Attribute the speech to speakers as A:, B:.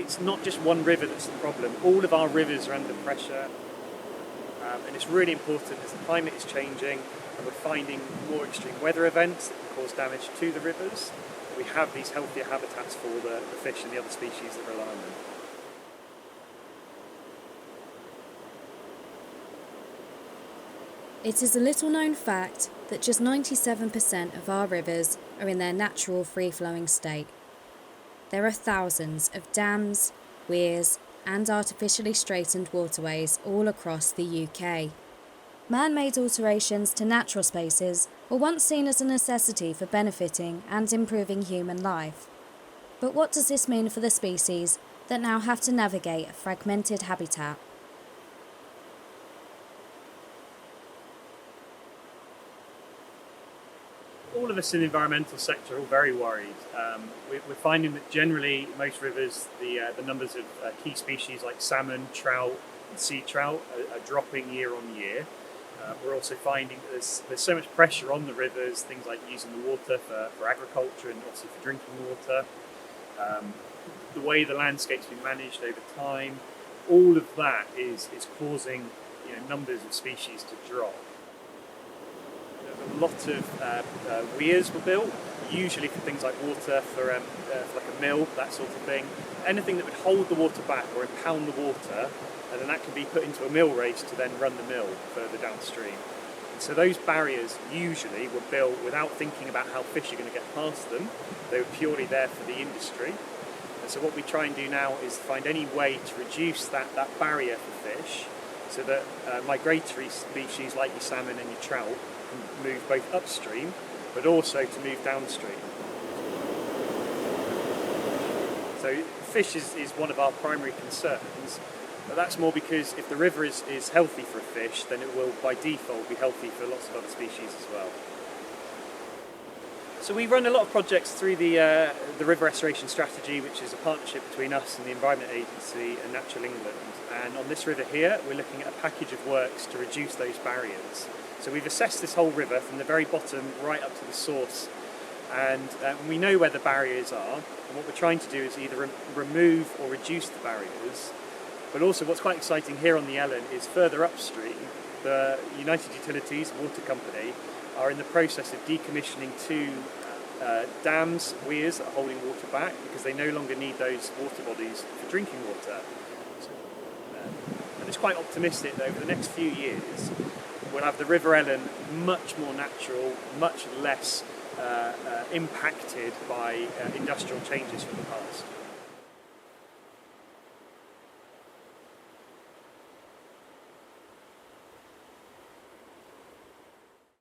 A: it's not just one river that's the problem. All of our rivers are under pressure, and it's really important as the climate is changing and we're finding more extreme weather events that can cause damage to the rivers, that we have these healthier habitats for the fish and the other species that rely on them.
B: It is a little known fact that just 97% of our rivers are in their natural free-flowing state. There are thousands of dams, weirs and artificially straightened waterways all across the UK. Man-made alterations to natural spaces were once seen as a necessity for benefiting and improving human life. But what does this mean for the species that now have to navigate a fragmented habitat?
A: All of us in the environmental sector are all very worried. We're finding that generally most rivers, the numbers of key species like salmon, trout and sea trout are dropping year on year. We're also finding that there's so much pressure on the rivers, things like using the water for agriculture and also for drinking water. The way the landscape's been managed over time, all of that is causing numbers of species to drop. A lot of weirs were built, usually for things like water, for like a mill, that sort of thing. Anything that would hold the water back or impound the water, and then that can be put into a mill race to then run the mill further downstream. And so those barriers usually were built without thinking about how fish are going to get past them. They were purely there for the industry. And so what we try and do now is find any way to reduce that barrier for fish, so that migratory species like your salmon and your trout can move both upstream, but also to move downstream. So fish is one of our primary concerns, but that's more because if the river is healthy for a fish, then it will by default be healthy for lots of other species as well. So we run a lot of projects through the River Restoration Strategy, which is a partnership between us and the Environment Agency and Natural England. And on this river here, we're looking at a package of works to reduce those barriers. So we've assessed this whole river from the very bottom right up to the source, and we know where the barriers are, and what we're trying to do is either remove or reduce the barriers. But also what's quite exciting here on the Ellen is further upstream, the United Utilities Water Company are in the process of decommissioning two dams, weirs that are holding water back because they no longer need those water bodies for drinking water. And it's quite optimistic that over the next few years we'll have the River Ellen much more natural, much less impacted by industrial changes from the past.